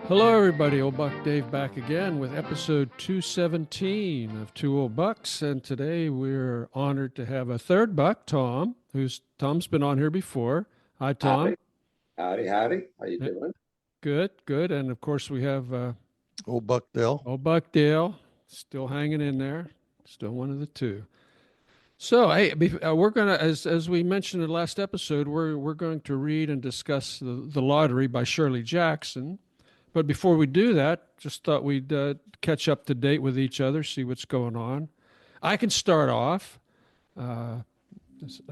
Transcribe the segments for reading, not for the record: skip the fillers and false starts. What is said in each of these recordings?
Hello, everybody. Old Buck Dave back again with episode 217 of Two Old Bucks. And today we're honored to have a third buck, Tom, Tom's been on here before. Hi, Tom. Howdy, howdy, howdy. How you Eh, doing? Good, good. And of course, we have Old Buckdale. old Buck Dale still hanging in there, still one of the two. So, hey, we're gonna, as we mentioned in the last episode, we're going to read and discuss the Lottery by Shirley Jackson. But before we do that, just thought we'd catch up to date with each other, see what's going on. I can start off. Uh,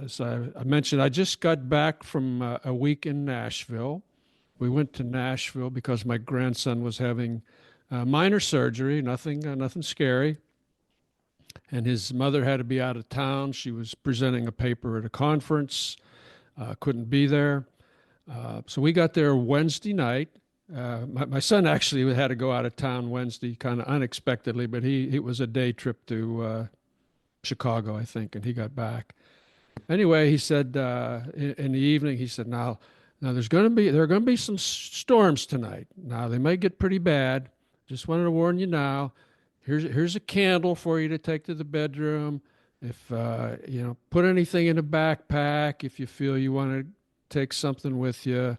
as I mentioned, I just got back from a week in Nashville. We went to Nashville because my grandson was having minor surgery, nothing scary, and his mother had to be out of town. She was presenting a paper at a conference, couldn't be there. So we got there Wednesday night. My son actually had to go out of town Wednesday, kind of unexpectedly, but it was a day trip to Chicago, I think, and he got back. Anyway, he said in the evening, he said, "Now there are going to be some storms tonight. Now they might get pretty bad. Just wanted to warn you now. Here's a candle for you to take to the bedroom. If put anything in a backpack if you feel you want to take something with you."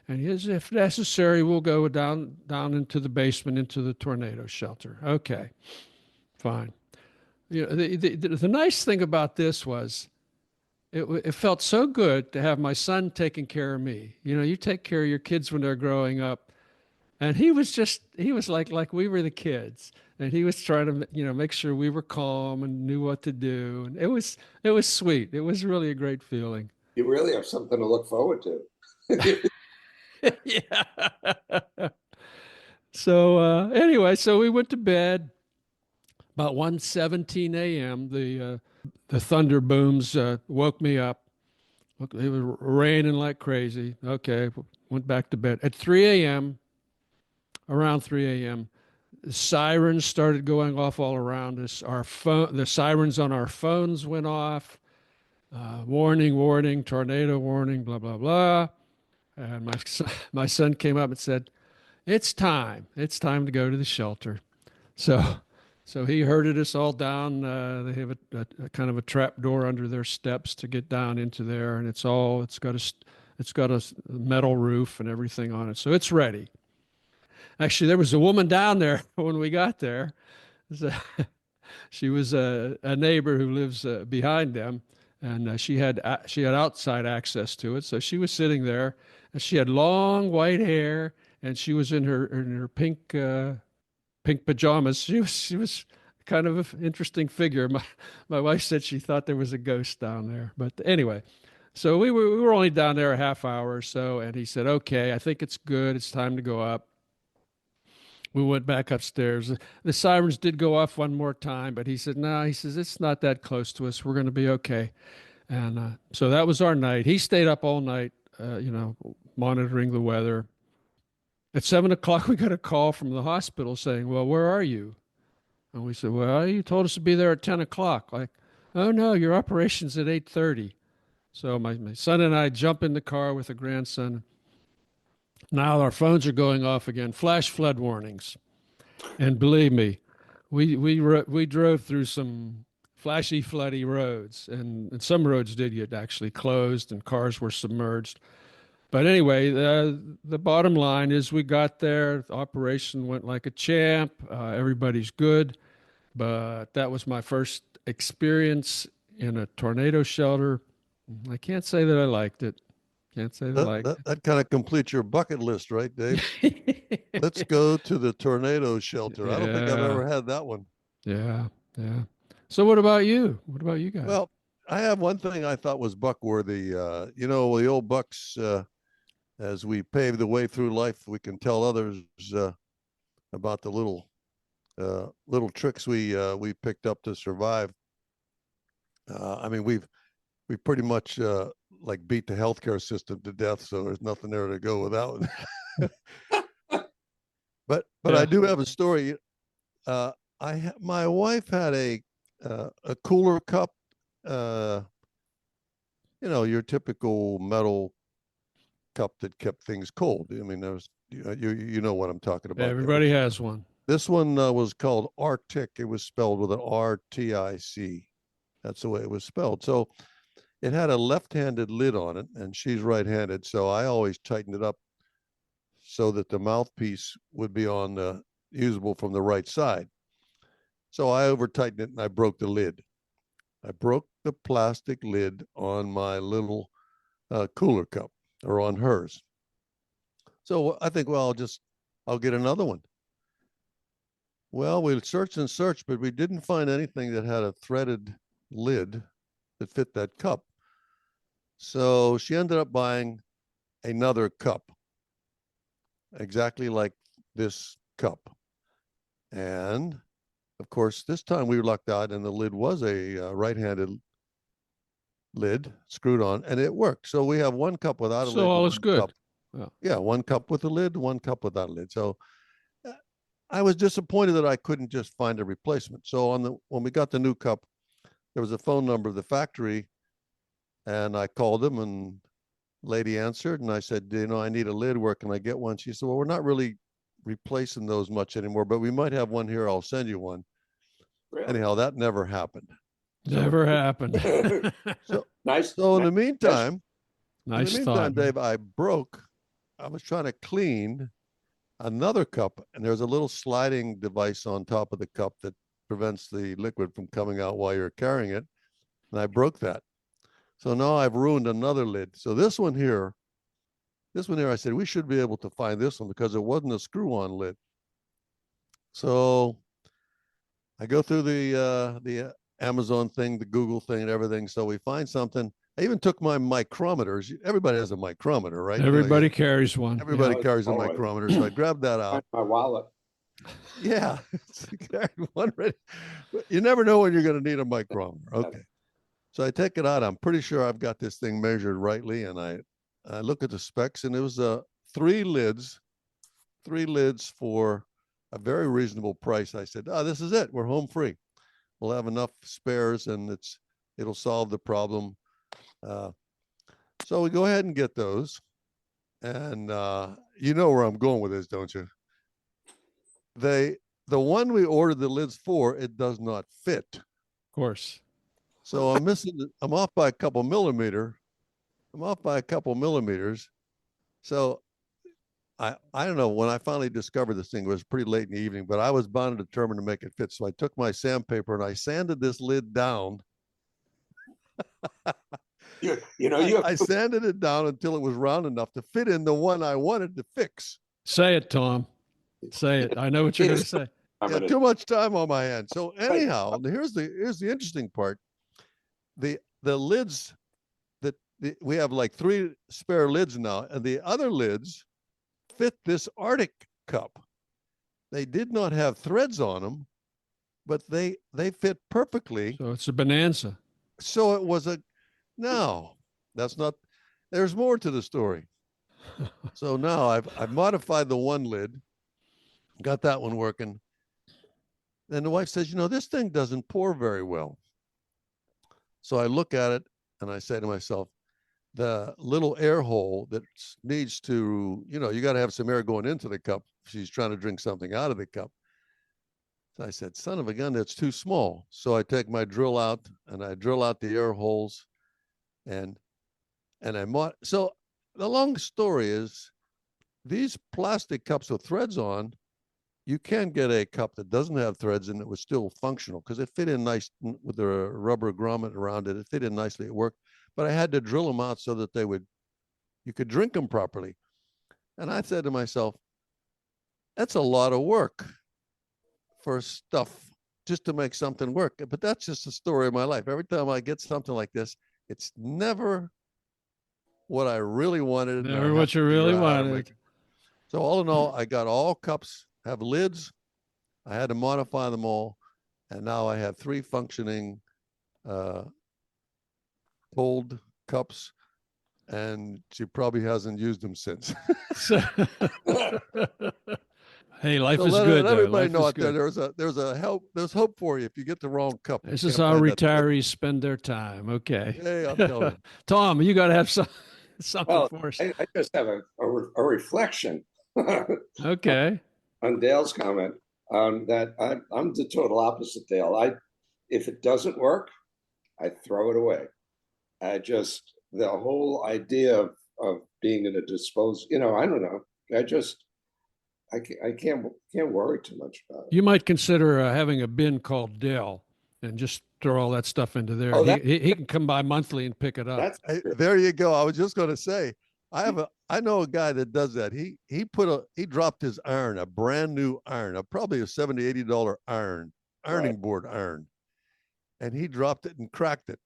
And if necessary, we'll go down into the basement, into the tornado shelter. Okay, fine. The nice thing about this was it felt so good to have my son taking care of me. You take care of your kids when they're growing up, and he was like we were the kids, and he was trying to make sure we were calm and knew what to do, and it was sweet. It was really a great feeling. You really have something to look forward to. Yeah. So anyway, so we went to bed about 1:17 a.m. The thunder booms woke me up. It was raining like crazy. Okay, went back to bed at 3 a.m. Around 3 a.m. The sirens started going off all around us. The sirens on our phones went off. Warning, warning, tornado warning, blah blah blah. And my son came up and said, "It's time. It's time to go to the shelter." So, so he herded us all down. They have a kind of a trap door under their steps to get down into there, and it's got a metal roof and everything on it, so it's ready. Actually, there was a woman down there when we got there. So, she was a neighbor who lives behind them, and she had outside access to it. So she was sitting there, and she had long white hair, and she was in her pink pajamas. She was kind of an interesting figure. My wife said she thought there was a ghost down there, but anyway. So we were only down there a half hour or so, and he said, "Okay, I think it's good. It's time to go up." We went back upstairs. The sirens did go off one more time, but he said, "No," he says, "it's not that close to us. We're going to be okay." And so that was our night. He stayed up all night, monitoring the weather. At 7 o'clock, we got a call from the hospital saying, "Well, where are you?" And we said, "Well, you told us to be there at 10 o'clock. Like, "Oh, no, your operation's at 8:30. So my son and I jump in the car with the grandson. Now our phones are going off again, flash flood warnings. And believe me, we drove through some flashy, floody roads, and some roads did get actually closed, and cars were submerged. But anyway, the bottom line is we got there. The operation went like a champ. Everybody's good. But that was my first experience in a tornado shelter. I can't say that I liked it. Can't say that I That, liked that, that kind of completes your bucket list, right, Dave? it. Let's go to the tornado shelter. I don't think I've Yeah, ever had that one. yeah, yeah. So what about you? What about you guys? Well, I have one thing I thought was buckworthy. The old bucks, as we pave the way through life, we can tell others about the little tricks we picked up to survive. I mean, we pretty much like beat the healthcare system to death, so there's nothing there to go without. But I Yeah. do have a story. My wife had a cooler cup, uh, your typical metal cup that kept things cold. I mean, there was You know what I'm talking about. Everybody has one. This one was called Arctic. It was spelled with an R-T-I-C. That's the way it was spelled. So it had a left-handed lid on it, and she's right-handed. So I always tightened it up so that the mouthpiece would be on the usable from the right side. So I over-tightened it and I broke the lid. I broke the plastic lid on my little cooler cup, or on hers. So I think, well, I'll get another one. Well, we searched and searched, but we didn't find anything that had a threaded lid that fit that cup. So she ended up buying another cup, exactly like this cup. And of course, this time we lucked out and the lid was a right-handed lid screwed on, and it worked. So we have one cup without a lid. So all is good. Yeah, one cup with a lid, one cup without a lid. So I was disappointed that I couldn't just find a replacement. So when we got the new cup, there was a phone number of the factory, and I called them, and lady answered, and I said, I need a lid. Where can I get one? She said, well, we're not really replacing those much anymore, but we might have one here. I'll send you one. Really? Anyhow, that never happened. Never happened. So Nice. in the meantime, Nice thought. Dave, I was trying to clean another cup, and there's a little sliding device on top of the cup that prevents the liquid from coming out while you're carrying it. And I broke that. So now I've ruined another lid. So this one here, I said, we should be able to find this one because it wasn't a screw-on lid. So I go through the Amazon thing, the Google thing, and everything. So we find something. I even took my micrometers. Everybody has a micrometer, right? Everybody carries one. Everybody carries a micrometer. So I grabbed that out. My wallet. Yeah. One ready. You never know when you're going to need a micrometer. Okay. So I take it out. I'm pretty sure I've got this thing measured rightly. And I look at the specs, and it was three lids for a very reasonable price. I said, this is it. We're home free. We'll have enough spares, and it'll solve the problem. So we go ahead and get those. And you know where I'm going with this, don't you? The one we ordered the lids for, it does not fit. Of course. So I'm off by a couple millimeters. So I don't know, when I finally discovered this thing, it was pretty late in the evening, but I was bound and determined to make it fit. So I took my sandpaper and I sanded this lid down. I sanded it down until it was round enough to fit in the one I wanted to fix. Say it, Tom. Say it. I know what you're going to say. Yeah, too much time on my hands. So anyhow, here's the interesting part. The lids we have like 3 spare lids now, and the other lids fit this Arctic cup. They did not have threads on them, but they fit perfectly. So it's a bonanza. So it was no, that's not, there's more to the story. So now I've modified the one lid, got that one working. Then the wife says, this thing doesn't pour very well. So I look at it and I say to myself, the little air hole that needs to, you got to have some air going into the cup. She's trying to drink something out of the cup. So I said, son of a gun, that's too small. So I take my drill out and I drill out the air holes, and so the long story is, these plastic cups with threads on, you can get a cup that doesn't have threads and it was still functional because it fit in nice with the rubber grommet around it. It fit in nicely. It worked, but I had to drill them out so that you could drink them properly. And I said to myself, that's a lot of work for stuff just to make something work. But that's just the story of my life. Every time I get something like this, it's never what I really wanted. Never what you really wanted. So all in all, I got all cups have lids. I had to modify them all. And now I have 3 functioning cold cups, and she probably hasn't used them since. Hey, life so is good. Everybody know out there. There's hope for you if you get the wrong cup. This is how retirees spend their time. Okay. Hey, I'm telling you. Tom, you got to have something for us. I just have a reflection. Okay. On Dale's comment, that I'm the total opposite, Dale. If it doesn't work, I throw it away. The whole idea of being in a dispose, I don't know. I can't worry too much about it. You might consider having a bin called Dell and just throw all that stuff into there. Oh, And he can come by monthly and pick it up. that's Hey, true. there you go. I was just going to say, I know a guy that does that. He dropped his iron, a brand new iron, probably a $70-$80 ironing board iron, and he dropped it and cracked it.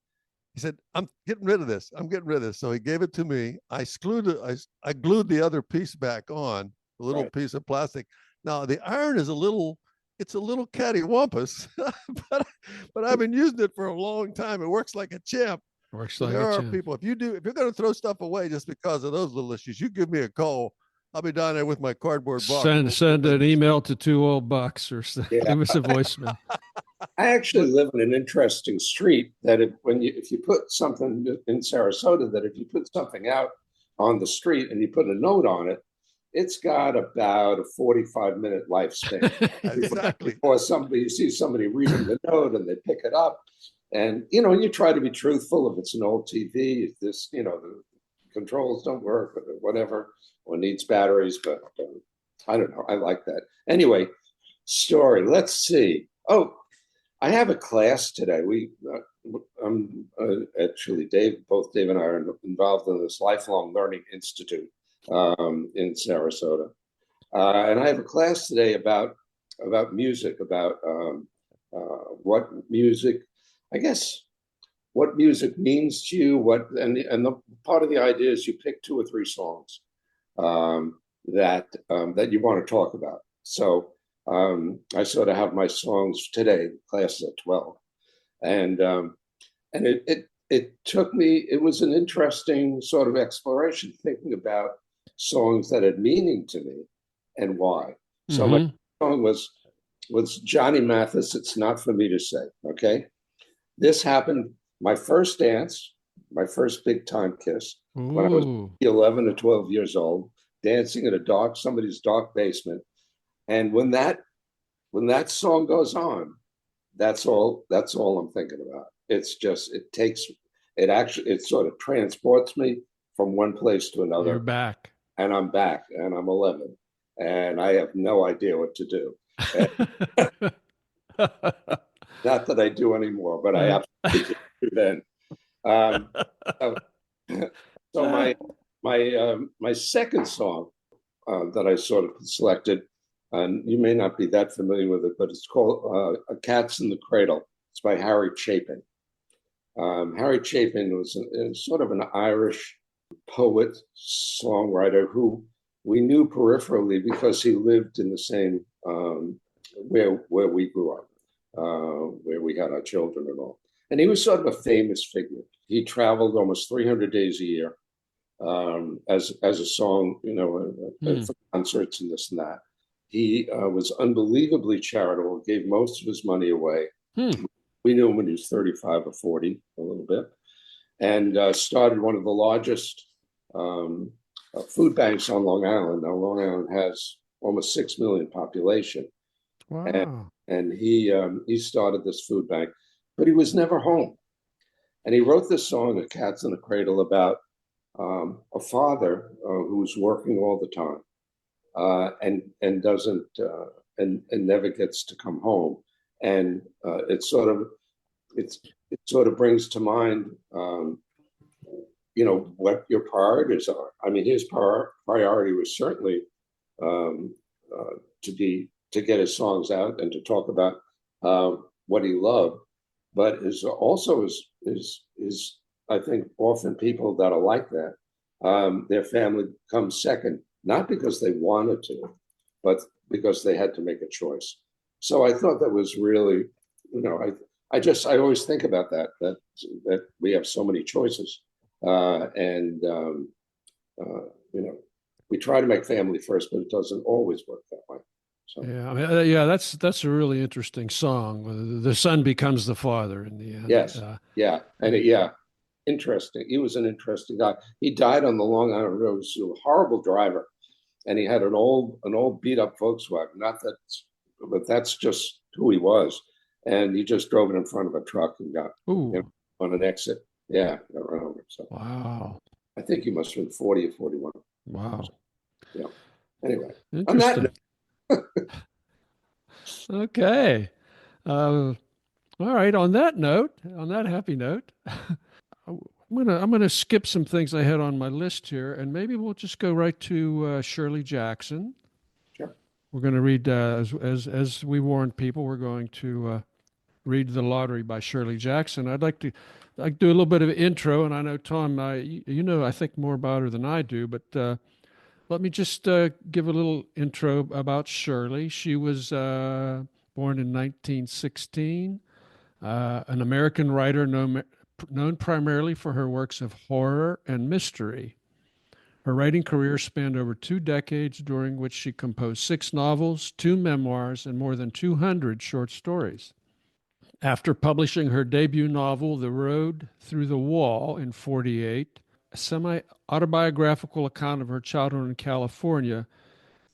He said, "I'm getting rid of this. I'm getting rid of this." So he gave it to me. I glued the other piece back on, the little piece of plastic. Now the iron is it's a little cattywampus, but I've been using it for a long time. It works like a champ. Works So like there a are champ. people, if you're going to throw stuff away just because of those little issues, you give me a call. I'll be down there with my cardboard box. Send an email to 2 old bucks or Yeah. leave us a voicemail. I actually live in an interesting street that if you put something in Sarasota, that if you put something out on the street and you put a note on it, it's got about a 45-minute lifespan. Exactly. Before you see somebody reading the note and they pick it up. And, you try to be truthful. If it's an old TV, if the controls don't work or whatever, or needs batteries, but I don't know. I like that. Anyway, story. Let's see. Oh, I have a class today. Actually, both Dave and I are involved in this Lifelong Learning Institute in Sarasota, and I have a class today about music, about what music, I guess, what music means to you. And the part of the idea is you pick 2 or 3 songs that you want to talk about. So. I sort of have my songs today. Class is at 12, and it took me. It was an interesting sort of exploration, thinking about songs that had meaning to me and why. So my song was Johnny Mathis. It's Not For Me to Say. Okay, this happened. My first dance, my first big time kiss, when I was 11 or 12 years old, dancing in somebody's dark basement. And when that song goes on, that's all I'm thinking about. It's just it sort of transports me from one place to another. You're back. And I'm back, and I'm 11, and I have no idea what to do. Not that I do anymore, but I absolutely do then. So my second song that I sort of selected, and you may not be that familiar with it, but it's called "A Cat's in the Cradle." It's by Harry Chapin. Harry Chapin was sort of an Irish poet, songwriter who we knew peripherally because he lived in the same where we grew up, where we had our children and all. And he was sort of a famous figure. He traveled almost 300 days a year as a song, for concerts and this and that. He was unbelievably charitable, gave most of his money away. We knew him when he was 35 or 40, a little bit, and started one of the largest food banks on Long Island. Now, Long Island has almost 6 million population. Wow. And he started this food bank, but he was never home. And he wrote this song, "A Cat's in the Cradle," about a father who's working all the time and doesn't and never gets to come home. And it sort of brings to mind what your priorities are. I mean, his priority was certainly to get his songs out and to talk about what he loved, but is I think often people that are like that, their family comes second, not because they wanted to, but because they had to make a choice. So I thought that was really, I always think about that we have so many choices, and we try to make family first, but it doesn't always work that way. So. Yeah, I mean, that's a really interesting song. The son becomes the father in the end. Yes, interesting. He was an interesting guy. He died on the Long Island Road. He was a horrible driver, and he had an old beat up Volkswagen. Not that, but that's just who he was. And he just drove it in front of a truck and got on an exit. Yeah, got run over. So wow. I think he must have been 40 or 41. Wow. Yeah. Anyway, interesting. Okay. All right. On that note, on that happy note, I'm gonna skip some things I had on my list here, and maybe we'll just go right to Shirley Jackson. Sure. We're going to read as we warned people. We're going to read The Lottery by Shirley Jackson. I'd like to do a little bit of an intro, and I know Tom, you know, I think more about her than I do, but let me just give a little intro about Shirley. She was born in 1916, an American writer known primarily for her works of horror and mystery. Her writing career spanned over 2 decades, during which she composed 6 novels, 2 memoirs, and more than 200 short stories. After publishing her debut novel, The Road Through the Wall, in 1948, a semi-autobiographical account of her childhood in California,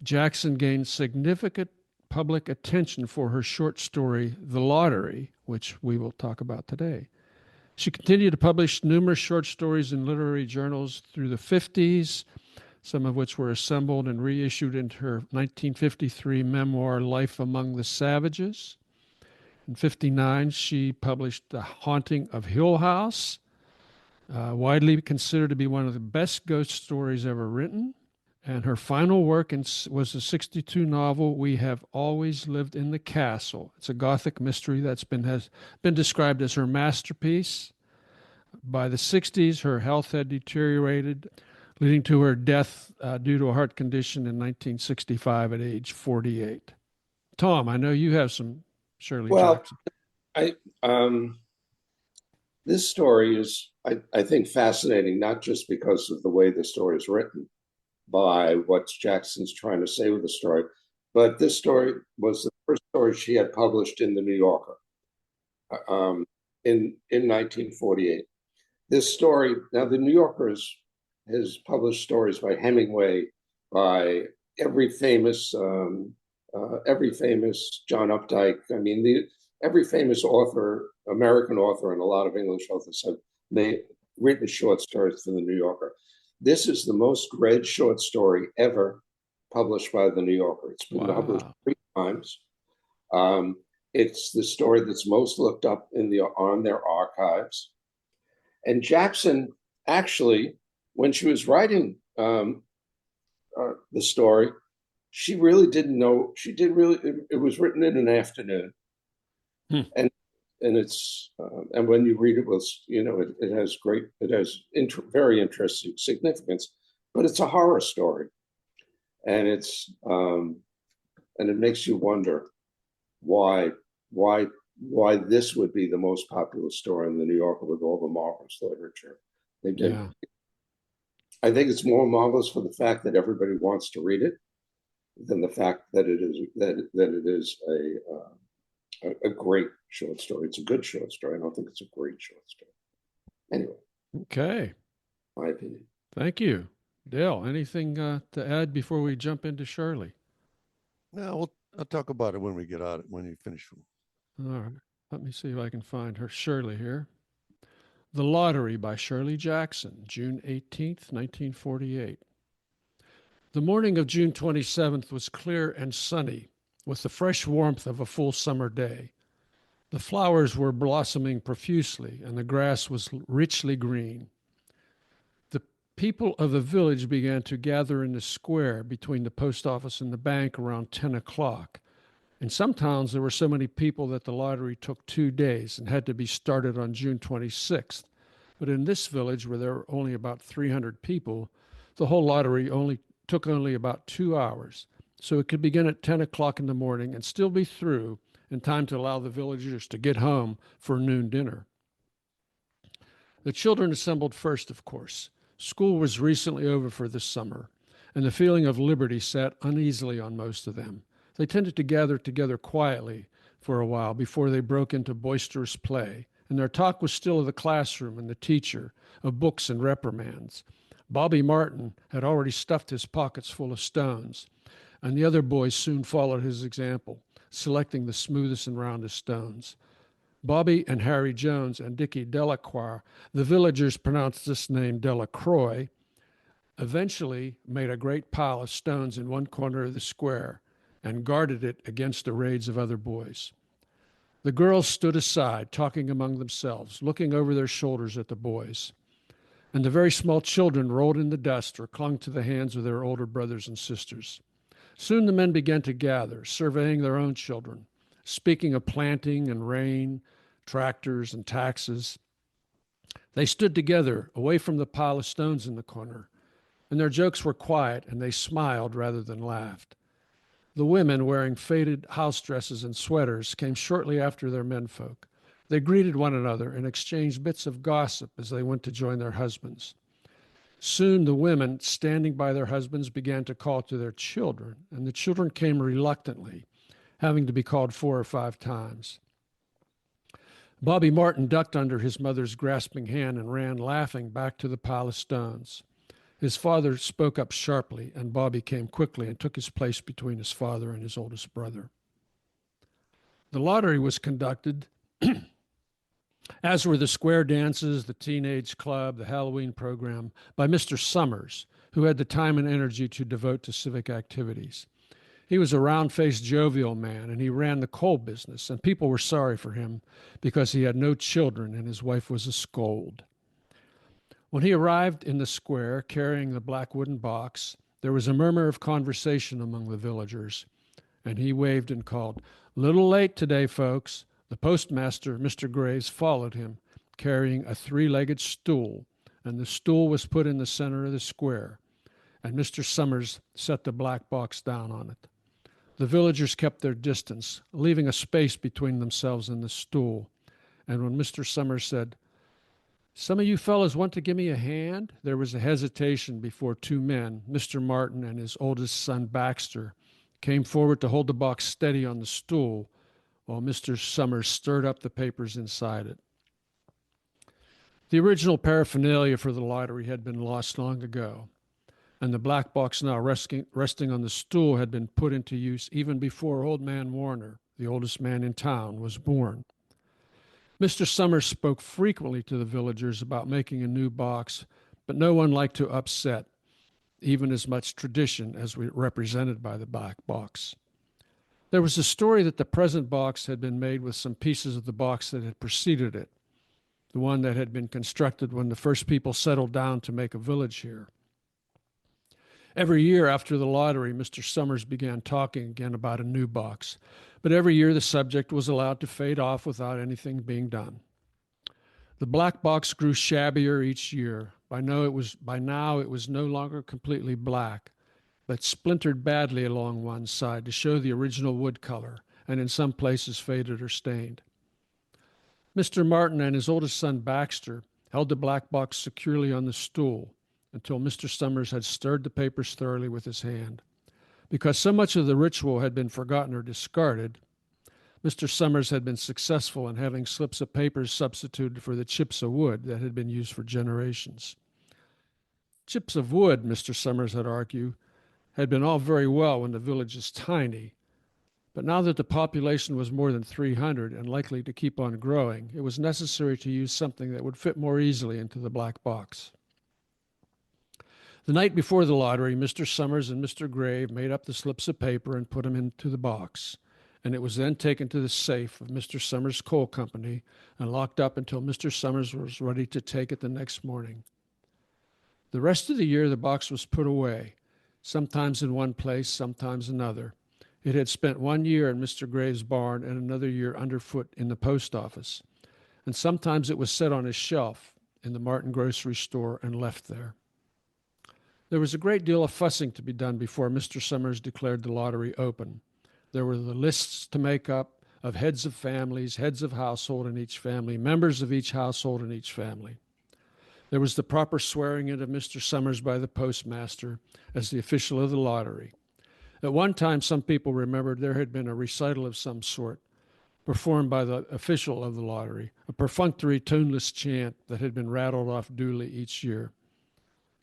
Jackson gained significant public attention for her short story, The Lottery, which we will talk about today. She continued to publish numerous short stories in literary journals through the 50s, some of which were assembled and reissued into her 1953 memoir, Life Among the Savages. In 1959, she published The Haunting of Hill House, widely considered to be one of the best ghost stories ever written. And her final work was the 1962 novel, We Have Always Lived in the Castle. It's a Gothic mystery has been described as her masterpiece. By the 1960s, her health had deteriorated, leading to her death due to a heart condition in 1965 at age 48. Tom, I know you have some Shirley Jackson. This story is, I think, fascinating, not just because of the way the story is written, by what Jackson's trying to say with the story, but this story was the first story she had published in the New Yorker in 1948. This story, now the New Yorker has published stories by Hemingway, by every famous John Updike. I mean, every famous author, American author, and a lot of English authors have written short stories for the New Yorker. This is the most read short story ever published by the New Yorker. It's been published 3 times. It's the story that's most looked up on their archives. And Jackson, actually, when she was writing the story, she really didn't know. It was written in an afternoon, and it's and when you read it, it has very interesting significance, but it's a horror story, and and it makes you wonder why this would be the most popular story in the New Yorker with all the marvelous literature they did. Yeah. I think it's more marvelous for the fact that everybody wants to read it than the fact that it is a great short story. It's a good short story. I don't think it's a great short story. Anyway. Okay. My opinion. Thank you. Dale, anything to add before we jump into Shirley? No, I'll talk about it when we get out, when you finish. All right. Let me see if I can find her Shirley here. The Lottery by Shirley Jackson, June 18th, 1948. The morning of June 27th was clear and sunny, with the fresh warmth of a full summer day. The flowers were blossoming profusely, and the grass was richly green. The people of the village began to gather in the square between the post office and the bank around 10 o'clock. In some towns, there were so many people that the lottery took 2 days and had to be started on June 26th. But in this village, where there were only about 300 people, the whole lottery took only about 2 hours. So it could begin at 10 o'clock in the morning and still be through in time to allow the villagers to get home for noon dinner. The children assembled first, of course. School was recently over for this summer, and the feeling of liberty sat uneasily on most of them. They tended to gather together quietly for a while before they broke into boisterous play, and their talk was still of the classroom and the teacher, of books and reprimands. Bobby Martin had already stuffed his pockets full of stones, and the other boys soon followed his example, selecting the smoothest and roundest stones. Bobby and Harry Jones and Dickie Delacroix, the villagers pronounced this name Delacroix, eventually made a great pile of stones in one corner of the square and guarded it against the raids of other boys. The girls stood aside, talking among themselves, looking over their shoulders at the boys. And the very small children rolled in the dust or clung to the hands of their older brothers and sisters. Soon the men began to gather, surveying their own children, speaking of planting and rain, tractors and taxes. They stood together, away from the pile of stones in the corner, and their jokes were quiet, and they smiled rather than laughed. The women, wearing faded house dresses and sweaters, came shortly after their menfolk. They greeted one another and exchanged bits of gossip as they went to join their husbands. Soon the women, standing by their husbands, began to call to their children, and the children came reluctantly, having to be called 4 or 5 times. Bobby Martin ducked under his mother's grasping hand and ran laughing back to the pile of stones. His father spoke up sharply, and Bobby came quickly and took his place between his father and his oldest brother. The lottery was conducted, as were the square dances, the teenage club, the Halloween program, by Mr. Summers, who had the time and energy to devote to civic activities. He was a round-faced, jovial man, and he ran the coal business, and people were sorry for him because he had no children and his wife was a scold. When he arrived in the square carrying the black wooden box, there was a murmur of conversation among the villagers, and he waved and called, "Little late today, folks." The postmaster, Mr. Graves, followed him, carrying a 3-legged stool, and the stool was put in the center of the square, and Mr. Summers set the black box down on it. The villagers kept their distance, leaving a space between themselves and the stool, and when Mr. Summers said, "Some of you fellows want to give me a hand?" there was a hesitation before 2 men, Mr. Martin and his oldest son, Baxter, came forward to hold the box steady on the stool while Mr. Summers stirred up the papers inside it. The original paraphernalia for the lottery had been lost long ago, and the black box now resting on the stool had been put into use even before Old Man Warner, the oldest man in town, was born. Mr. Summers spoke frequently to the villagers about making a new box, but no one liked to upset even as much tradition as represented by the black box. There was a story that the present box had been made with some pieces of the box that had preceded it, the one that had been constructed when the first people settled down to make a village here. Every year after the lottery, Mr. Summers began talking again about a new box, but every year the subject was allowed to fade off without anything being done. The black box grew shabbier each year. By now it was no longer completely black, but splintered badly along one side to show the original wood color, and in some places faded or stained. Mr. Martin and his oldest son, Baxter, held the black box securely on the stool until Mr. Summers had stirred the papers thoroughly with his hand. Because so much of the ritual had been forgotten or discarded, Mr. Summers had been successful in having slips of papers substituted for the chips of wood that had been used for generations. Chips of wood, Mr. Summers had argued, had been all very well when the village is tiny, but now that the population was more than 300 and likely to keep on growing, it was necessary to use something that would fit more easily into the black box. The night before the lottery, Mr. Summers and Mr. Grave made up the slips of paper and put them into the box, and it was then taken to the safe of Mr. Summers' coal company and locked up until Mr. Summers was ready to take it the next morning. The rest of the year, the box was put away, sometimes in one place, sometimes another. It had spent 1 year in Mr. Graves' barn and another year underfoot in the post office, and sometimes it was set on a shelf in the Martin grocery store and left there. There was a great deal of fussing to be done before Mr. Summers declared the lottery open. There were the lists to make up of heads of families, heads of household in each family, members of each household in each family. There was the proper swearing in of Mr. Summers by the postmaster as the official of the lottery. At one time, some people remembered there had been a recital of some sort performed by the official of the lottery, a perfunctory, tuneless chant that had been rattled off duly each year.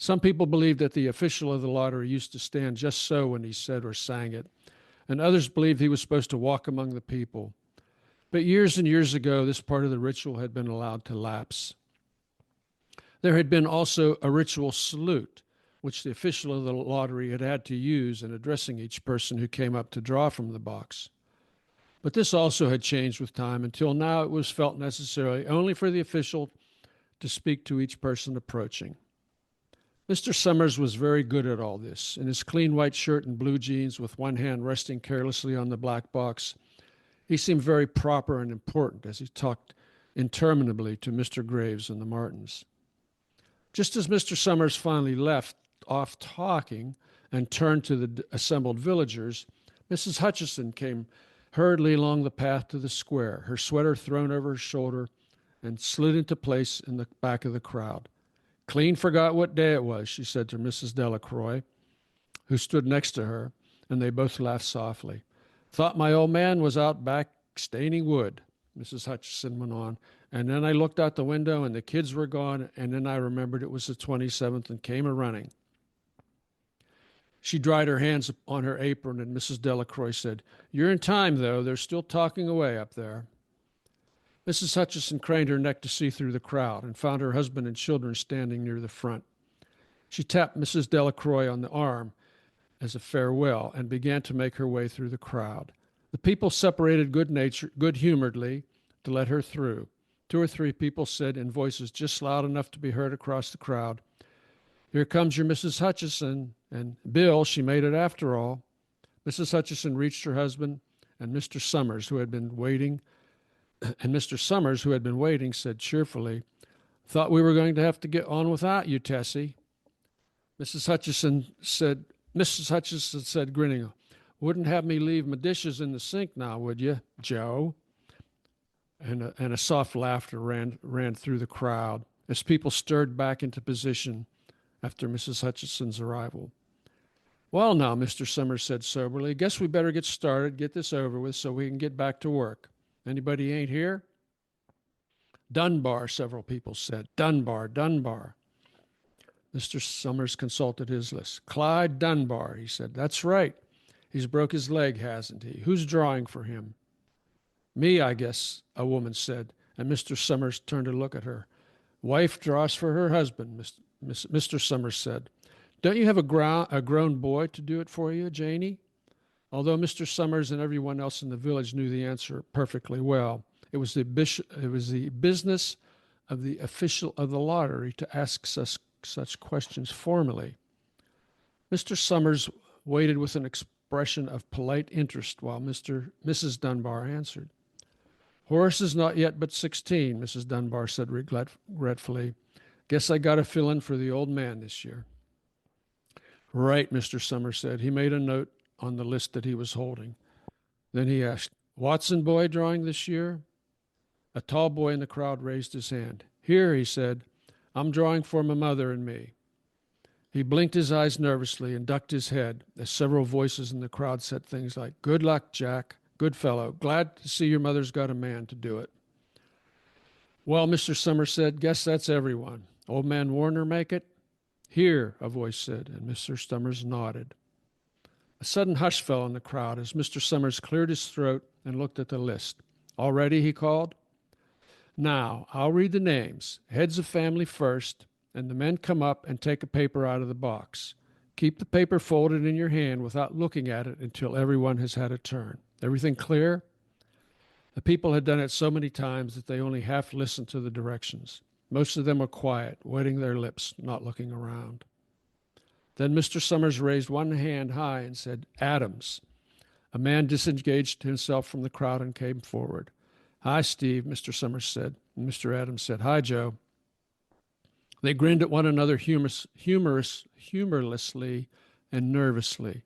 Some people believed that the official of the lottery used to stand just so when he said or sang it, and others believed he was supposed to walk among the people. But years and years ago, this part of the ritual had been allowed to lapse. There had been also a ritual salute, which the official of the lottery had had to use in addressing each person who came up to draw from the box. But this also had changed with time until now it was felt necessary only for the official to speak to each person approaching. Mr. Summers was very good at all this. In his clean white shirt and blue jeans with one hand resting carelessly on the black box, he seemed very proper and important as he talked interminably to Mr. Graves and the Martins. Just as Mr. Summers finally left off talking and turned to the assembled villagers, Mrs. Hutchison came hurriedly along the path to the square, her sweater thrown over her shoulder, and slid into place in the back of the crowd. "Clean forgot what day it was," she said to Mrs. Delacroix, who stood next to her, and they both laughed softly. "Thought my old man was out back staining wood," Mrs. Hutchison went on, "and then I looked out the window and the kids were gone, and then I remembered it was the 27th and came a-running." She dried her hands on her apron, and Mrs. Delacroix said, "You're in time, though. They're still talking away up there." Mrs. Hutchison craned her neck to see through the crowd and found her husband and children standing near the front. She tapped Mrs. Delacroix on the arm as a farewell and began to make her way through the crowd. The people separated good-humoredly to let her through. Two or three people said in voices just loud enough to be heard across the crowd, "Here comes your Mrs. Hutchison," and "Bill, she made it after all." Mrs. Hutchison reached her husband, and Mr. Summers, who had been waiting, said cheerfully, "Thought we were going to have to get on without you, Tessie." Mrs. Hutchison said, grinning, "Wouldn't have me leave my dishes in the sink now, would you, Joe?" And a soft laughter ran through the crowd as people stirred back into position after Mrs. Hutchison's arrival. "Well, now," Mr. Summers said soberly, "guess we better get started, get this over with so we can get back to work. Anybody ain't here?" "Dunbar," several people said. "Dunbar, Dunbar." Mr. Summers consulted his list. "Clyde Dunbar," he said. "That's right. He's broke his leg, hasn't he? Who's drawing for him?" "Me, I guess," a woman said, and Mr. Summers turned to look at her. "Wife draws for her husband," Mr. Summers said. "Don't you have a grown boy to do it for you, Janie?" Although Mr. Summers and everyone else in the village knew the answer perfectly well, it was the business of the official of the lottery to ask such questions formally. Mr. Summers waited with an expression of polite interest while Mrs. Dunbar answered. "Horace is not yet but 16, Mrs. Dunbar said regretfully. "Guess I got to fill in for the old man this year." "Right," Mr. Summers said. He made a note on the list that he was holding. Then he asked, "Watson boy drawing this year?" A tall boy in the crowd raised his hand. "Here," he said. "I'm drawing for my mother and me." He blinked his eyes nervously and ducked his head as several voices in the crowd said things like, "Good luck, Jack. Good fellow. Glad to see your mother's got a man to do it." "Well," Mr. Summers said, "guess that's everyone. Old man Warner make it?" "Here," a voice said, and Mr. Summers nodded. A sudden hush fell on the crowd as Mr. Summers cleared his throat and looked at the list. "All ready?" he called. "Now, I'll read the names. Heads of family first, and the men come up and take a paper out of the box. Keep the paper folded in your hand without looking at it until everyone has had a turn. Everything clear?" The people had done it so many times that they only half listened to the directions. Most of them were quiet, wetting their lips, not looking around. Then Mr. Summers raised one hand high and said, "Adams." A man disengaged himself from the crowd and came forward. "Hi, Steve," Mr. Summers said. And Mr. Adams said, "Hi, Joe." They grinned at one another humorlessly and nervously.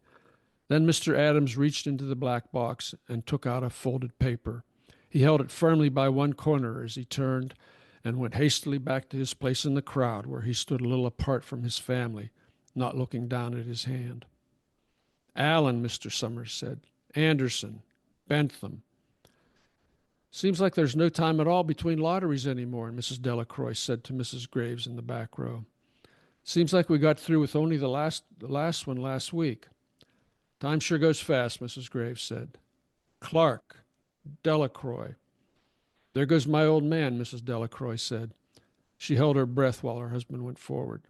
Then Mr. Adams reached into the black box and took out a folded paper. He held it firmly by one corner as he turned and went hastily back to his place in the crowd, where he stood a little apart from his family, not looking down at his hand. "Allen," Mr. Summers said. "Anderson. Bentham." "Seems like there's no time at all between lotteries anymore," Mrs. Delacroix said to Mrs. Graves in the back row. Seems like we got through with only the last one last week. Time sure goes fast, Mrs. Graves said. Clark, Delacroix. There goes my old man, Mrs. Delacroix said. She held her breath while her husband went forward.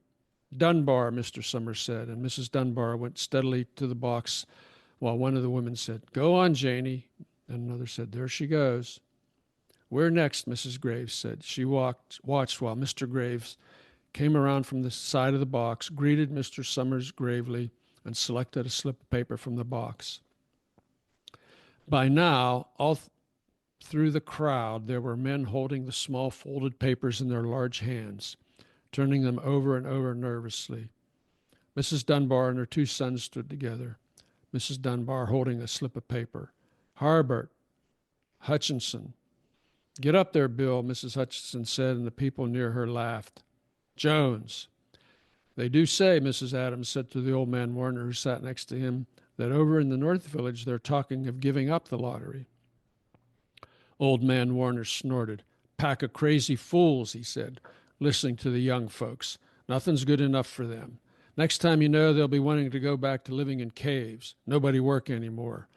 Dunbar, Mr. Summers said, and Mrs. Dunbar went steadily to the box while one of the women said, Go on, Janie, and another said, There she goes. Where next, Mrs. Graves said. She watched while Mr. Graves came around from the side of the box, greeted Mr. Summers gravely, and selected a slip of paper from the box. By now, all through the crowd, there were men holding the small folded papers in their large hands, turning them over and over nervously. Mrs. Dunbar and her two sons stood together, Mrs. Dunbar holding a slip of paper. Harbert, Hutchinson. Get up there, Bill, Mrs. Hutchinson said, and the people near her laughed. Jones. They do say, Mrs. Adams said to the old man Warner, who sat next to him, that over in the North Village they're talking of giving up the lottery. Old man Warner snorted. Pack of crazy fools, he said, listening to the young folks. Nothing's good enough for them. Next time you know, they'll be wanting to go back to living in caves. Nobody work anymore.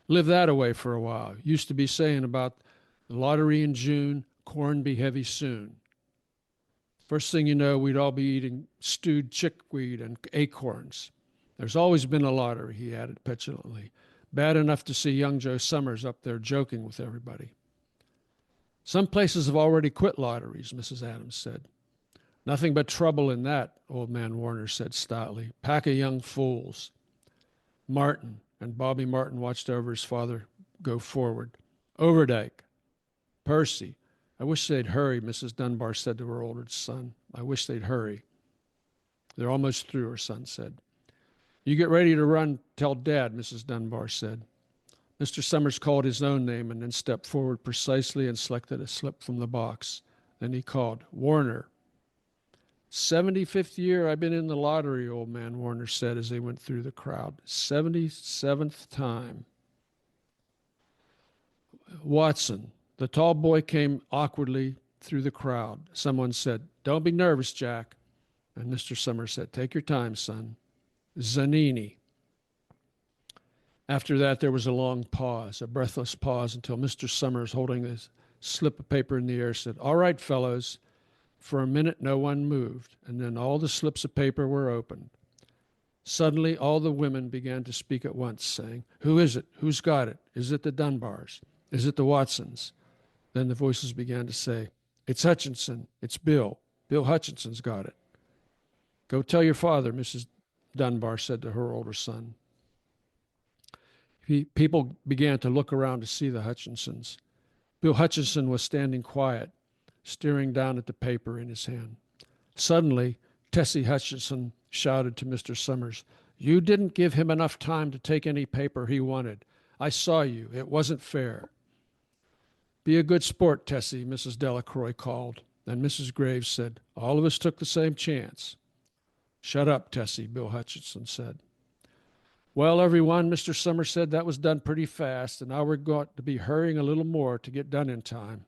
Live that away for a while. Used to be saying about the lottery in June, corn be heavy soon. First thing you know, we'd all be eating stewed chickweed and acorns. There's always been a lottery, he added petulantly. Bad enough to see young Joe Summers up there joking with everybody. Some places have already quit lotteries, Mrs. Adams said. Nothing but trouble in that, old man Warner said stoutly. Pack of young fools. Martin, and Bobby Martin watched over his father go forward. Overdyke. Percy. I wish they'd hurry, Mrs. Dunbar said to her older son. I wish they'd hurry. They're almost through, her son said. You get ready to run, tell Dad, Mrs. Dunbar said. Mr. Summers called his own name and then stepped forward precisely and selected a slip from the box. Then he called, Warner. 75th year I've been in the lottery, old man Warner said as they went through the crowd. 77th time. Watson. The tall boy came awkwardly through the crowd. Someone said, Don't be nervous, Jack. And Mr. Summers said, Take your time, son. Zanini. After that, there was a long pause, a breathless pause, until Mr. Summers, holding a slip of paper in the air, said, All right, fellows. For a minute, no one moved, and then all the slips of paper were opened. Suddenly, all the women began to speak at once, saying, Who is it? Who's got it? Is it the Dunbars? Is it the Watsons? Then the voices began to say, It's Hutchinson. It's Bill. Bill Hutchinson's got it. Go tell your father, Mrs. Dunbar said to her older son. People began to look around to see the Hutchinsons. Bill Hutchinson was standing quiet, staring down at the paper in his hand. Suddenly, Tessie Hutchinson shouted to Mr. Summers, You didn't give him enough time to take any paper he wanted. I saw you. It wasn't fair. Be a good sport, Tessie, Mrs. Delacroix called. And Mrs. Graves said, All of us took the same chance. Shut up, Tessie, Bill Hutchinson said. Well, everyone, Mr. Summers said, that was done pretty fast, and now we're going to be hurrying a little more to get done in time.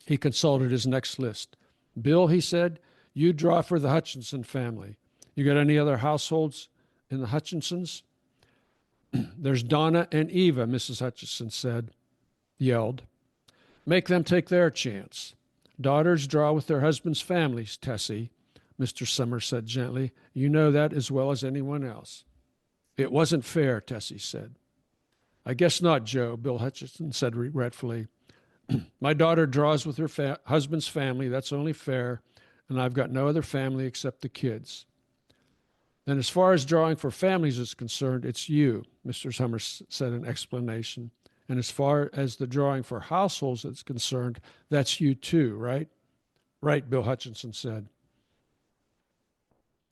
He consulted his next list. Bill, he said, you draw for the Hutchinson family. You got any other households in the Hutchinsons? There's Donna and Eva, Mrs. Hutchinson yelled. Make them take their chance. Daughters draw with their husbands' families, Tessie, Mr. Summers said gently. You know that as well as anyone else. It wasn't fair, Tessie said. I guess not, Joe, Bill Hutchinson said regretfully. My daughter draws with her husband's family. That's only fair, and I've got no other family except the kids. Then as far as drawing for families is concerned, it's you, Mr. Summers said in explanation. And as far as the drawing for households is concerned, that's you too, right? Right, Bill Hutchinson said.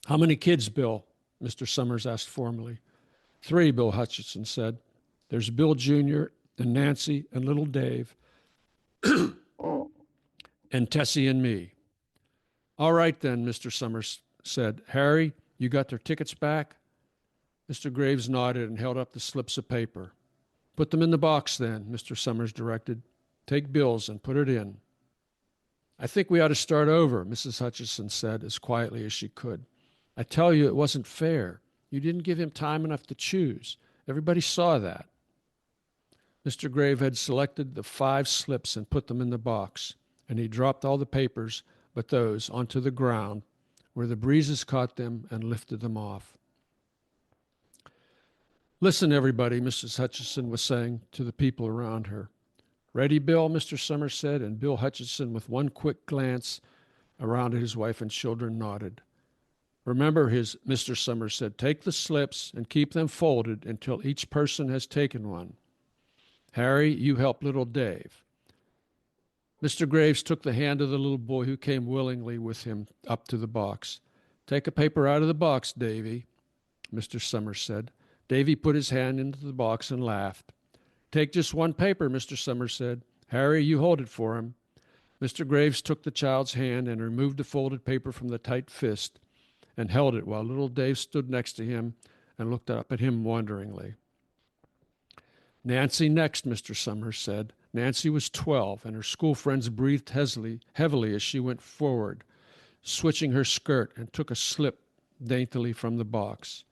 How many kids, Bill? Mr. Summers asked formally. 3, Bill Hutchinson said. There's Bill Jr. and Nancy and little Dave and Tessie and me. All right then, Mr. Summers said. Harry, you got their tickets back? Mr. Graves nodded and held up the slips of paper. Put them in the box then, Mr. Summers directed. Take Bill's and put it in. I think we ought to start over, Mrs. Hutchison said as quietly as she could. I tell you, it wasn't fair. You didn't give him time enough to choose. Everybody saw that. Mr. Grave had selected the 5 slips and put them in the box, and he dropped all the papers but those onto the ground, where the breezes caught them and lifted them off. Listen, everybody, Mrs. Hutchison was saying to the people around her. Ready, Bill? Mr. Summers said, and Bill Hutchison, with one quick glance around at his wife and children, nodded. Remember, Mr. Summers said, take the slips and keep them folded until each person has taken one. Harry, you help little Dave. Mr. Graves took the hand of the little boy who came willingly with him up to the box. Take a paper out of the box, Davy, Mr. Summers said. Davy put his hand into the box and laughed. Take just one paper, Mr. Summers said. Harry, you hold it for him. Mr. Graves took the child's hand and removed the folded paper from the tight fist and held it while little Dave stood next to him and looked up at him wonderingly. Nancy next, Mr. Summers said. Nancy was 12, and her school friends breathed heavily as she went forward, switching her skirt, and took a slip daintily from the box.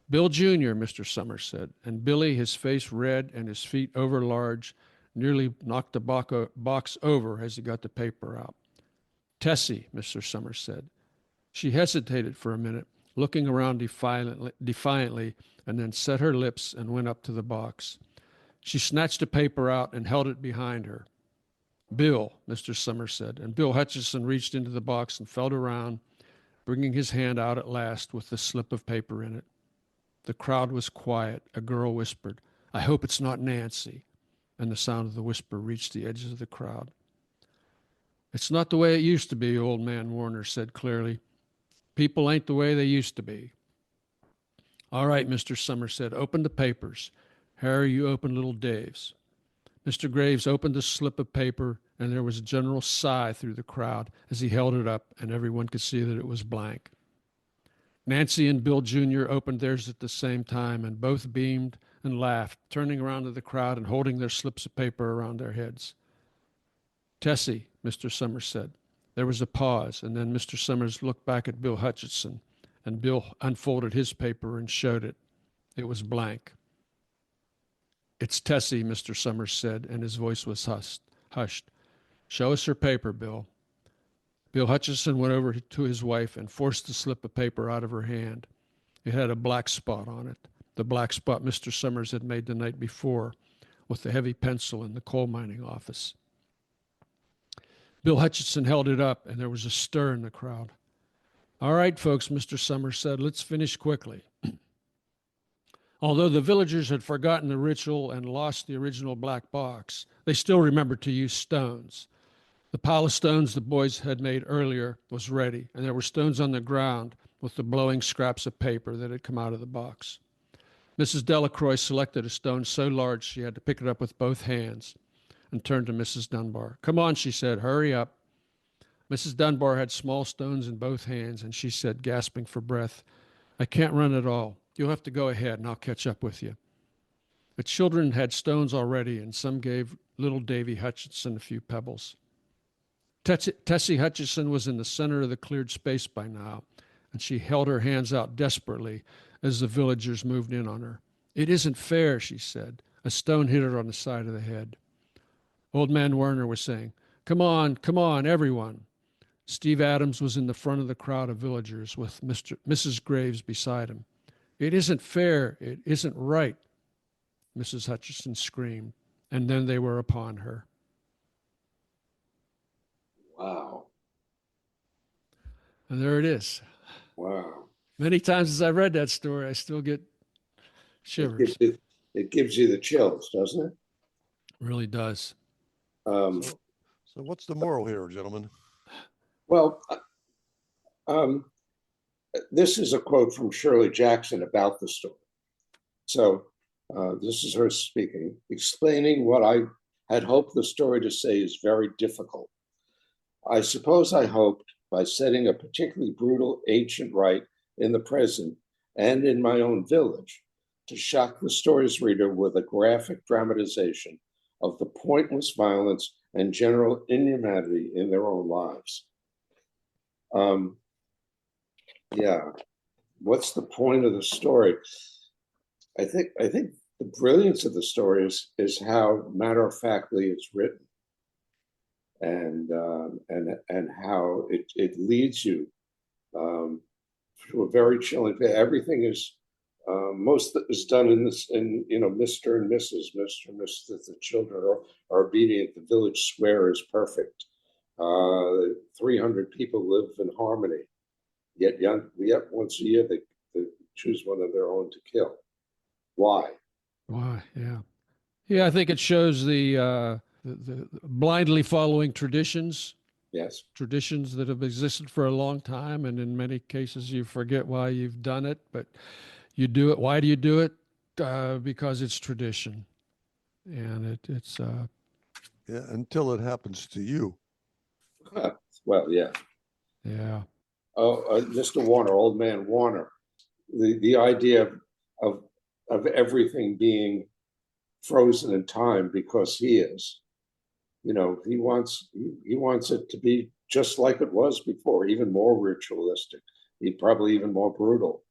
Bill Jr., Mr. Summers said, and Billy, his face red and his feet overlarge, nearly knocked the box over as he got the paper out. Tessie, Mr. Summers said. She hesitated for a minute, looking around defiantly, and then set her lips and went up to the box. She snatched a paper out and held it behind her. Bill, Mr. Summers said, and Bill Hutchison reached into the box and felt around, bringing his hand out at last with the slip of paper in it. The crowd was quiet. A girl whispered, I hope it's not Nancy, and the sound of the whisper reached the edges of the crowd. It's not the way it used to be, old man Warner said clearly. People ain't the way they used to be. All right, Mr. Summers said, open the papers. Harry, you open little Dave's. Mr. Graves opened the slip of paper, and there was a general sigh through the crowd as he held it up, and everyone could see that it was blank. Nancy and Bill Jr. opened theirs at the same time, and both beamed and laughed, turning around to the crowd and holding their slips of paper around their heads. Tessie, Mr. Summers said. There was a pause, and then Mr. Summers looked back at Bill Hutchison, and Bill unfolded his paper and showed it. It was blank. It's Tessie, Mr. Summers said, and his voice was hushed. Show us her paper, Bill. Bill Hutchison went over to his wife and forced the slip of paper out of her hand. It had a black spot on it, the black spot Mr. Summers had made the night before with the heavy pencil in the coal mining office. Bill Hutchison held it up, and there was a stir in the crowd. All right, folks, Mr. Summers said, let's finish quickly. Although the villagers had forgotten the ritual and lost the original black box, they still remembered to use stones. The pile of stones the boys had made earlier was ready, and there were stones on the ground with the blowing scraps of paper that had come out of the box. Mrs. Delacroix selected a stone so large she had to pick it up with both hands and turned to Mrs. Dunbar. Come on, she said, hurry up. Mrs. Dunbar had small stones in both hands, and she said, gasping for breath, I can't run at all. You'll have to go ahead, and I'll catch up with you. The children had stones already, and some gave little Davy Hutchison a few pebbles. Tessie Hutchison was in the center of the cleared space by now, and she held her hands out desperately as the villagers moved in on her. It isn't fair, she said. A stone hit her on the side of the head. Old man Werner was saying, come on, everyone. Steve Adams was in the front of the crowd of villagers with Mrs. Graves beside him. It isn't fair. It isn't right, Mrs. Hutchison screamed, and then they were upon her. Wow. And there it is. Wow. Many times as I read that story, I still get shivers. It gives you the chills, doesn't it? Really does. So what's the moral here, gentlemen? Well, this is a quote from Shirley Jackson about the story. So this is her speaking, explaining what I had hoped the story to say is very difficult. I suppose I hoped, by setting a particularly brutal ancient rite in the present and in my own village, to shock the story's reader with a graphic dramatization of the pointless violence and general inhumanity in their own lives. Um, yeah, what's the point of the story? I think the brilliance of the story is how matter of factly it's written, and how it leads you to a very chilling. Everything is most is done in this, in Mr. and Mrs. The children are obedient. The village square is perfect. 300 people live in harmony. Yet once a year they choose one of their own to kill. Why? Why? Yeah. Yeah, I think it shows the blindly following traditions, Yes. traditions that have existed for a long time, and in many cases you forget why you've done it, but you do it. Why do you do it? Because it's tradition, and it's Yeah, until it happens to you. Well, yeah. yeah, Oh, Mr. Warner, old man Warner. The idea of of everything being frozen in time because he is. He wants it to be just like it was before, even more ritualistic, probably even more brutal,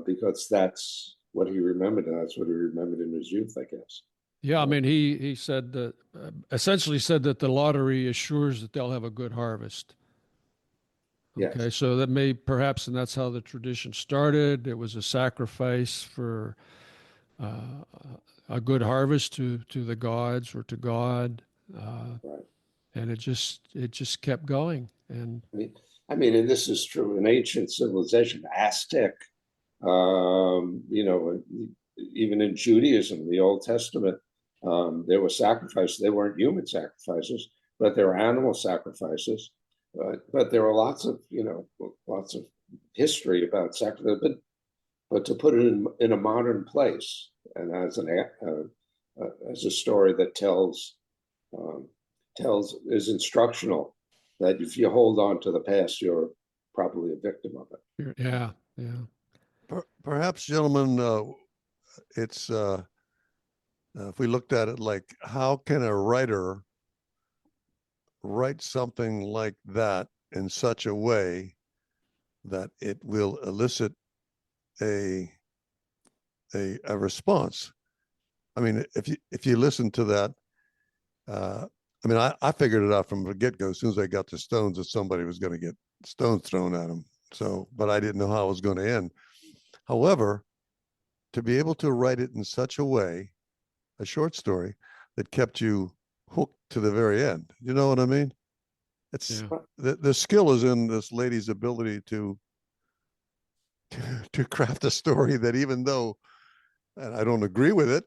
because that's what he remembered, and that's what he remembered in his youth, I guess. yeah. I mean, he said that essentially said that the lottery assures that they'll have a good harvest. Okay, Yes, so that may perhaps, and that's how the tradition started. It was a sacrifice for uh, a good harvest to the gods or to God, uh, right. and it just kept going. And I mean, and this is true in ancient civilization, Aztec, even in Judaism, the Old Testament, there were sacrifices. They weren't human sacrifices, but there were animal sacrifices. But there are lots of history about sacrifice. But to put it in a modern place, and as a story that um, is instructional, that if you hold on to the past, you're probably a victim of it. yeah, yeah, Perhaps, gentlemen, it's if we looked at it like, how can a writer write something like that in such a way that it will elicit a a response? I mean, if you listen to that, I mean, I figured it out from the get go. As soon as I got the stones, that somebody was going to get stones thrown at them. So, but I didn't know how it was going to end. However, to be able to write it in such a way, a short story that kept you hooked to the very end. You know what I mean? It's yeah, the skill is in this lady's ability to craft a story that, even though, and I don't agree with it,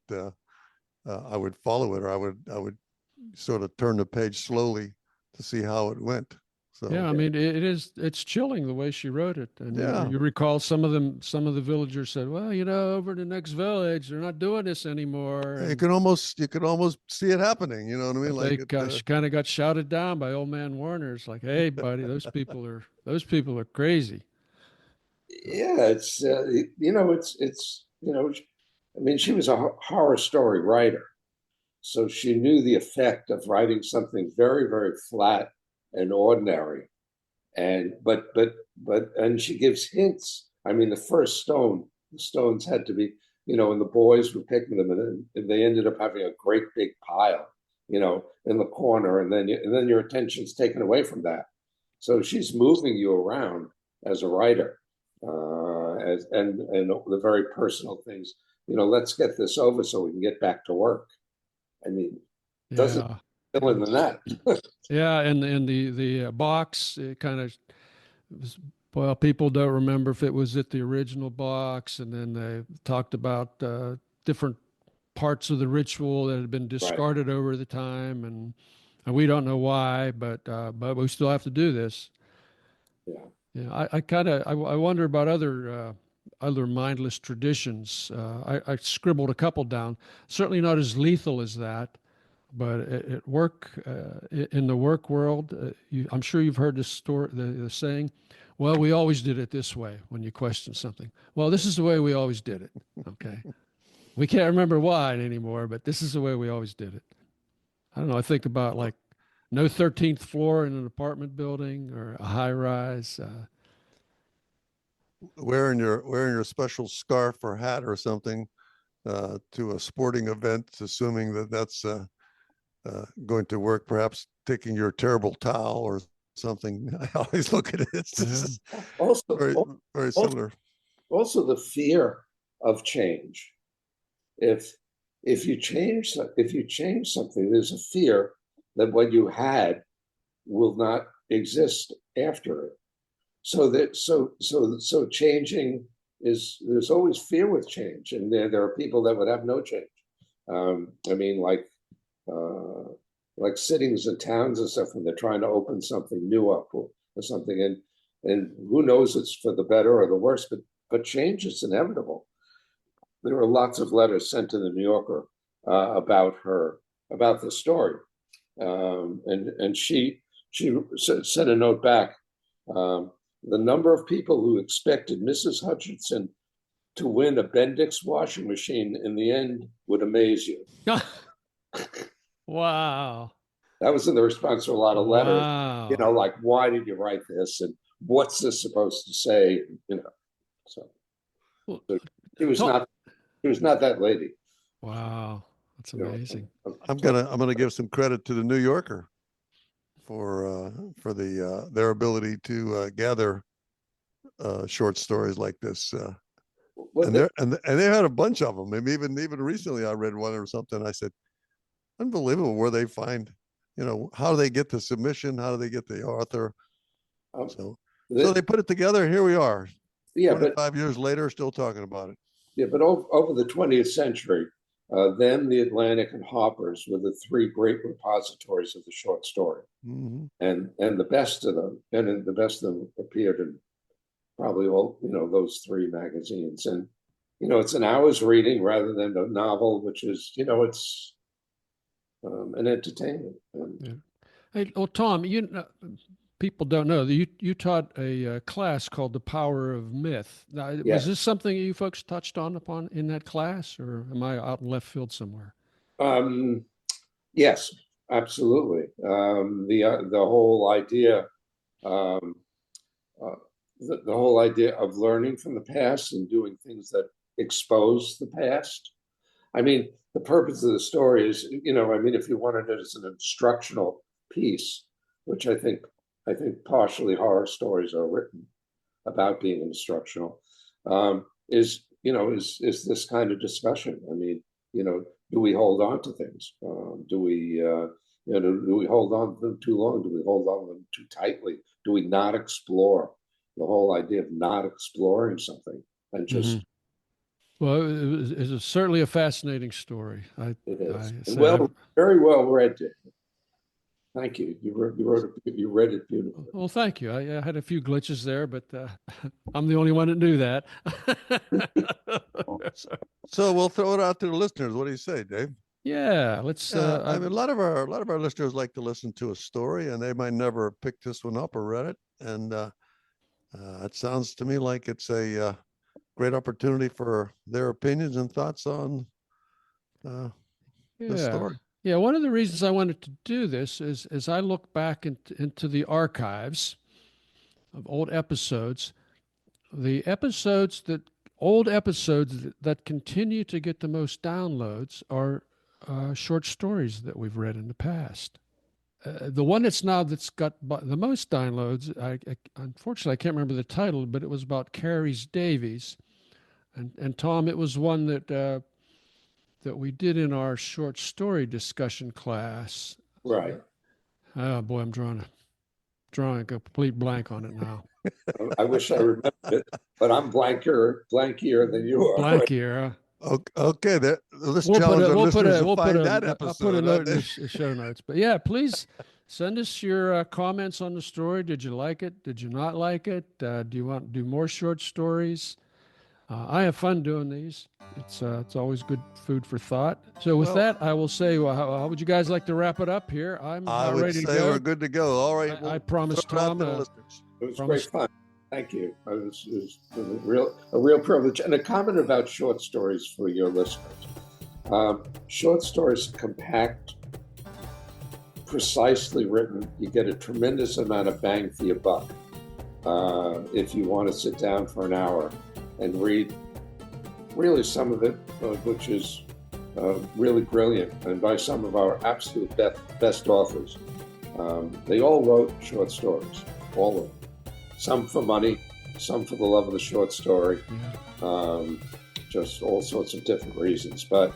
I would follow it, or I would sort of turn the page slowly to see how it went. yeah. So I mean, it's chilling the way she wrote it. And yeah, you recall some of the villagers said, "Well, over in the next village, they're not doing this anymore." you And can almost see it happening. You know what I mean? but Like they it. kind of got shouted down by old man Warner. It's like, "Hey, buddy, those people are crazy." Yeah, she was a horror story writer, so she knew the effect of writing something very, very flat and ordinary. And and she gives hints. I mean, the stones had to be, and the boys were picking them, and they ended up having a great big pile, in the corner, and then your attention's taken away from that. So she's moving you around as a writer, and the very personal things. Let's get this over so we can get back to work. I mean, doesn't Yeah, fill in yeah, than that. yeah. And the box, it kind of was, well, people don't remember if it was at the original box, and then they talked about different parts of the ritual that had been Right. discarded over the time, and we don't know why, but we still have to do this. Yeah. Yeah, I kind of I wonder about other mindless traditions. I scribbled a couple down. Certainly not as lethal as that, but at work, in the work world, I'm sure you've heard this story, the saying, "Well, we always did it this way." When you question something, well, this is the way we always did it. Okay, we can't remember why anymore, but this is the way we always did it. I don't know. I think about like no 13th floor in an apartment building or a high rise. Wearing your special scarf or hat or something to a sporting event, assuming that that's going to work. Perhaps taking your terrible towel or something. I always look at it. It's just Also, very very also, similar. also the fear of change. If you change something, there's a fear that what you had will not exist after it. So changing there's always fear with change, and there are people that would have no change. I mean, like cities and towns and stuff when they're trying to open something new up or something, and who knows it's for the better or the worse, but change is inevitable. There were lots of letters sent to the New Yorker about the story, and she sent a note back. The number of people who expected Mrs. Hutchinson to win a Bendix washing machine in the end would amaze you. Wow. That was in the response to a lot of letters. Wow. You know, like, why did you write this, and what's this supposed to say? You know, so she was not that lady. Wow, that's amazing. I'm gonna give some credit to the New Yorker for their ability to gather short stories like this. And they had a bunch of them. Maybe even recently, I read one or something. I said, unbelievable where they find, how do they get the submission? How do they get the author? So they put it together. Here we are. Yeah, 25 years later, still talking about it. Yeah, but over the 20th century, then the Atlantic and Harper's were the three great repositories of the short story, and the best of them, appeared in probably all those three magazines, and it's an hour's reading rather than a novel, which is it's an entertainment. Yeah. Hey, well, Tom, people don't know that you taught a class called The Power of Myth. Now, Yes. Was this something you folks touched on in that class, or am I out in left field somewhere? Yes, absolutely. The whole idea, the whole idea of learning from the past and doing things that expose the past. I mean, the purpose of the story is, if you wanted it as an instructional piece, which I think partially horror stories are written about being instructional, is this kind of discussion. I mean, do we hold on to things? Do we hold on to them too long? Do we hold on to them too tightly? Do we not explore the whole idea of not exploring something and just? Well, it was certainly a fascinating story. It is. Very well read. Thank you. You read it beautifully. Well, thank you. I had a few glitches there, but I'm the only one that knew that. So we'll throw it out to the listeners. What do you say, Dave? Yeah, let's. I mean, a lot of our listeners like to listen to a story, and they might never pick this one up or read it. And it sounds to me like it's a great opportunity for their opinions and thoughts on the story. Yeah, one of the reasons I wanted to do this is as I look back into the archives of old episodes, old episodes that continue to get the most downloads are short stories that we've read in the past. The one that's got the most downloads, unfortunately, I can't remember the title, but it was about Carries Davies. And Tom, it was one that we did in our short story discussion class. Right. Oh boy, I'm drawing a complete blank on it now. I wish I remembered it, but I'm blankier than you are. Blankier. Okay, let's challenge our listeners to find that episode. I'll put a note in the show notes. But yeah, please send us your comments on the story. Did you like it? Did you not like it? Do you want to do more short stories? I have fun doing these. It's always good food for thought. So with that, I will say, how would you guys like to wrap it up here? I'm ready to go. We're good to go. All right. I promise, Tom. It was great fun. Thank you. It was a real privilege. And a comment about short stories for your listeners. Short stories compact precisely written. You get a tremendous amount of bang for your buck if you want to sit down for an hour and read really some of it, which is really brilliant, and by some of our absolute best authors. They all wrote short stories, all of them. Some for money, some for the love of the short story, just all sorts of different reasons. But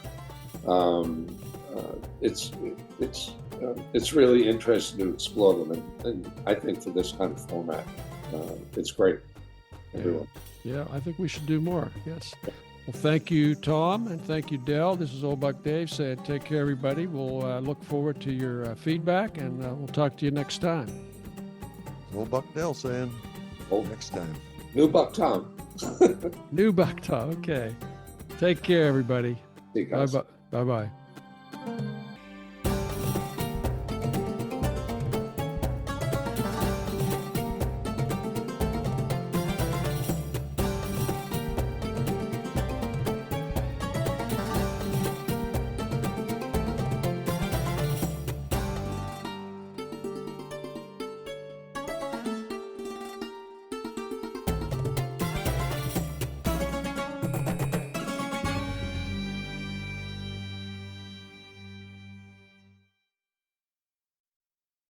it's really interesting to explore them, and I think for this kind of format, it's great. Everyone. Yeah, I think we should do more. Yes. Well, thank you, Tom, and thank you, Del. This is Old Buck Dave saying take care, everybody. We'll look forward to your feedback, and we'll talk to you next time. Old Buck Dale saying, next time. New Buck Tom. New Buck Tom. Okay. Take care, everybody. See you guys. Bye-bye.